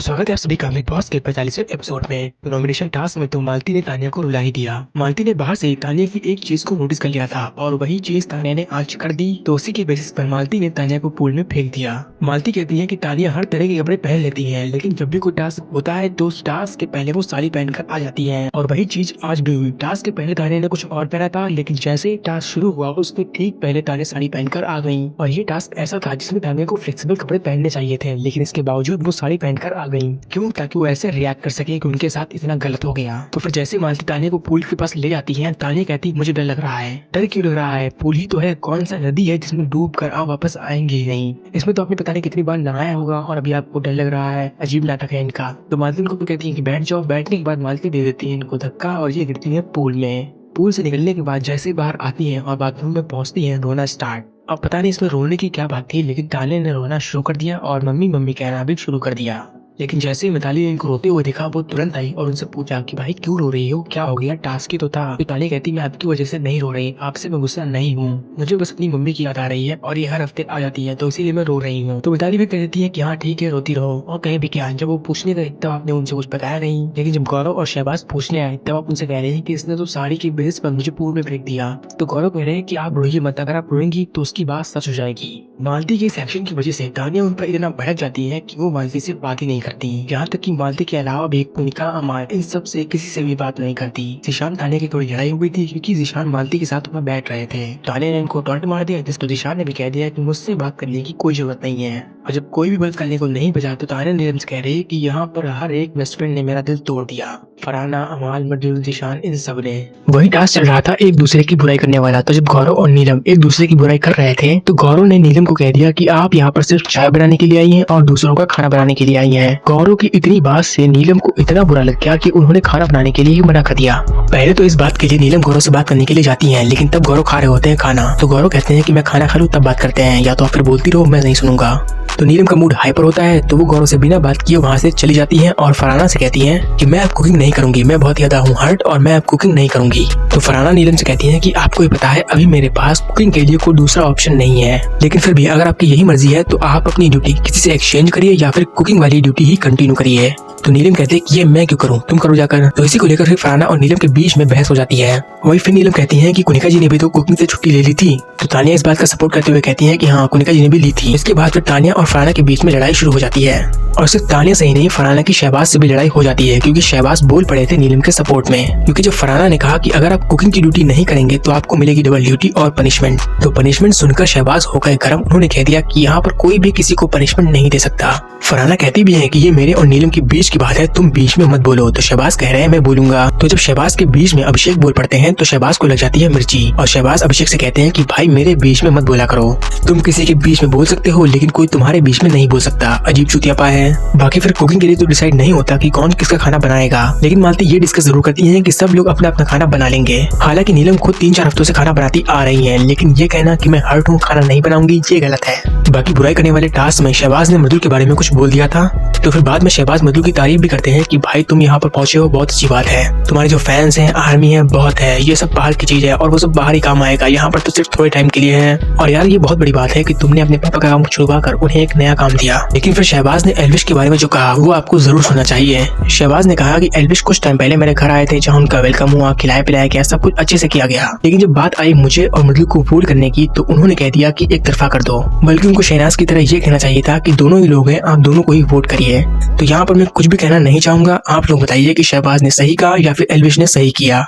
स्वागत है आप सभी का बिग बॉस के 45वें एपिसोड में। नॉमिनेशन टास्क में तो मालती ने तानिया को रुला ही दिया। मालती ने बाहर से तानिया की एक चीज को नोटिस कर लिया था और वही चीज तानिया ने आज कर दी, तो उसी के बेसिस पर मालती ने तानिया को पूल में फेंक दिया। मालती कहती है कि तानिया हर तरह के कपड़े पहन लेती है, लेकिन जब भी कोई टास्क होता है तो उस टास्क के पहले वो साड़ी पहनकर आ जाती है, और वही चीज आज भी हुई। टास्क के पहले तानिया ने कुछ और पहना था, लेकिन जैसे ही टास्क शुरू हुआ उसके ठीक पहले तानिया साड़ी पहनकर आ गई। और ये टास्क ऐसा था जिसमें तानिया को फ्लेक्सिबल कपड़े पहनने चाहिए थे, लेकिन इसके बावजूद वो साड़ी पहनकर आ गई। क्यों? ताकि वो ऐसे रिएक्ट कर सके कि उनके साथ इतना गलत हो गया। तो फिर जैसे मालती तानिया को पूल के पास ले जाती है, तानिया कहती मुझे डर लग रहा है। डर क्यों लग रहा है? पूल ही तो है, कौन सा नदी है जिसमें डूब कर आप वापस आएंगे ही नहीं। इसमें तो आपने पता नहीं कितनी बार नहाया होगा और अभी आपको डर लग रहा है। अजीब नाटक है इनका। तो मालती उनको भी कहती है कि बैठ जाओ। बैठने के बाद मालती दे देती है इनको धक्का और ये गिरती है पूल में। पूल से निकलने के बाद जैसे बाहर आती है और बाथरूम में पहुंचती है, रोना स्टार्ट। अब पता नहीं इसमें रोने की क्या बात थी, लेकिन तानिया ने रोना शुरू कर दिया और मम्मी मम्मी कहना भी शुरू कर दिया। लेकिन जैसे ही मिताली ने इनको रोते हुए देखा, वो तुरंत आई और उनसे पूछा कि भाई क्यों रो रही हो, क्या हो गया? टास्क ही तो था। मिताली कहती मैं आपकी वजह से नहीं रो रही, आपसे मैं गुस्सा नहीं हूँ, मुझे बस अपनी मम्मी की याद आ रही है और ये हर हफ्ते आ जाती है, तो इसीलिए मैं रो रही हूँ। तो मिताली भी कह देती है कि हाँ ठीक है, रोती रहो। और कहीं भी क्या, जब वो पूछने गए तब आपने उनसे कुछ बताया नहीं, लेकिन जब गौरव और शहबाज पूछने आए तब आप उनसे कह रहे हैं कि इसने तो साड़ी की बेस पर मुझे पूल में फेंक दिया। तो गौरव कह रहे हैं कि आप रोइए मत, अगर आप रोएंगी तो उसकी बात सच हो जाएगी। मालती के इस एक्शन की वजह से तानिया उन पर इतना भड़क जाती है कि वो मालती से बात ही नहीं करती। यहाँ तक कि मालती के अलावा भी कुनिका, अमार, इन सब से किसी से भी बात नहीं करती। जिशान तानिया की थोड़ी लड़ाई हो गई थी क्योंकि जिशान मालती के साथ वहाँ बैठ रहे थे। तानिया ने इनको टॉन्ट मार दिया, जिसको जिशान ने भी कह दिया कि मुझसे बात करने की कोई जरूरत नहीं है। और जब कोई भी बात करने को नहीं बचा तो तानिया नीलम से कह रही है कि यहाँ पर हर एक बेस्ट फ्रेंड ने मेरा दिल तोड़ दिया। फरहाना, अमाल, मर्दुल, जिशान, इन सब ने। वही टास्क चल रहा था एक दूसरे की बुराई करने वाला। तो जब गौरव और नीलम एक दूसरे की बुराई कर रहे थे तो गौरव ने नीलम को कह दिया कि आप यहाँ पर सिर्फ चाय बनाने के लिए आई हैं और दूसरों का खाना बनाने के लिए आई हैं। गौरव की इतनी बात से नीलम को इतना बुरा लग गया कि उन्होंने खाना बनाने के लिए ही मना कर दिया। पहले तो इस बात के लिए नीलम गौरव से बात करने के लिए जाती हैं, लेकिन तब गौरव खा रहे होते हैं खाना। तो गौरव कहते हैं कि मैं खाना खा लूं तब बात करते हैं, या तो आप फिर बोलती रहो, मैं नहीं सुनूंगा। तो नीलम का मूड हाइपर होता है, तो वो गौरव से बिना बात किए वहाँ से चली जाती हैं और फरहाना से कहती हैं कि मैं अब कुकिंग नहीं करूंगी, मैं बहुत ज्यादा हूँ हर्ट और मैं अब कुकिंग नहीं करूंगी। तो फरहाना नीलम से कहती है कि आपको ही पता है अभी मेरे पास कुकिंग के लिए कोई दूसरा ऑप्शन नहीं है, लेकिन फिर भी अगर आपकी यही मर्जी है तो आप अपनी ड्यूटी किसी से एक्सचेंज करिए या फिर कुकिंग वाली ड्यूटी ही कंटिन्यू करिए। तो नीलम कहते हैं कि ये मैं क्यों करूं, तुम करो जाकर। तो इसी को लेकर फिर फरहाना और नीलम के बीच में बहस हो जाती है। वही फिर नीलम कहती है कि कुनिका जी ने भी तो कुकिंग से छुट्टी ले ली थी। तो तानिया इस बात का सपोर्ट करते हुए कहती है कि हाँ कुनिका जी ने भी ली थी। इसके बाद फिर तानिया और फरहाना के बीच में लड़ाई शुरू हो जाती है, और सिर्फ तानिया से ही नहीं, फरहाना की शहबाज से भी लड़ाई हो जाती है, क्योंकि शहबाज बोल पड़े थे नीलम के सपोर्ट में। क्योंकि जब फरहाना ने कहा कि अगर आप कुकिंग की ड्यूटी नहीं करेंगे तो आपको मिलेगी डबल ड्यूटी और पनिशमेंट, तो पनिशमेंट सुनकर शहबाज हो गए गरम। उन्होंने कह दिया कि यहाँ पर कोई भी किसी को पनिशमेंट नहीं दे सकता। फरहाना कहती भी है कि ये मेरे और नीलम के बीच की बात है, तुम बीच में मत बोलो। तो शहबाज कह रहे हैं मैं बोलूंगा। तो जब शहबाज के बीच में अभिषेक बोल पड़ते हैं तो शहबाज को लग जाती है मिर्ची, और शहबाज अभिषेक से कहते हैं कि भाई मेरे बीच में मत बोला करो, तुम किसी के बीच में बोल सकते हो लेकिन कोई तुम्हारे बीच में नहीं बोल सकता। अजीब चुतियापा है। बाकी फिर कुकिंग के लिए तो डिसाइड नहीं होता कि कौन किसका खाना बनाएगा, लेकिन मालती ये डिस्कस जरूर करती है कि सब लोग अपना अपना खाना बना लेंगे। हालांकि नीलम खुद 3-4 हफ्तों से खाना बनाती आ रही है, लेकिन ये कहना कि मैं हर्ट हूँ खाना नहीं बनाऊंगी, ये गलत है। बाकी बुराई करने वाले टास्क में शहबाज ने मृदुल के बारे में कुछ बोल दिया था, तो फिर बाद में शहबाज मृदुल की तारीफ भी करते हैं कि भाई तुम यहाँ पर पहुंचे हो, बहुत अच्छी बात है, तुम्हारे जो फैंस हैं, आर्मी है, बहुत है, ये सब बाहर की चीज है और वो सब बाहर ही काम आएगा, यहाँ पर तो सिर्फ थोड़े टाइम के लिए है। और यार ये बहुत बड़ी बात है कि तुमने अपने पापा का काम छुड़वा कर उन्हें एक नया काम दिया। लेकिन फिर शहबाज ने एल्विश के बारे में जो कहा वो आपको जरूर सुनना चाहिए। शहबाज ने कहा कि एल्विश कुछ टाइम पहले मेरे घर आए थे, जहाँ उनका वेलकम हुआ, खिलाया पिलाया गया, सब कुछ अच्छे से किया गया, लेकिन जब बात आई मुझे और मृदुल को वोट करने की तो उन्होंने कह दिया कि एक तरफा कर दो, बल्कि उनको शहनाज की तरह ये कहना चाहिए था कि दोनों ही लोग हैं, आप दोनों को ही वोट करिए। तो यहाँ पर मैं कुछ भी कहना नहीं चाहूंगा, आप लोग बताइए कि शहबाज ने सही कहा या फिर एल्विश ने सही किया।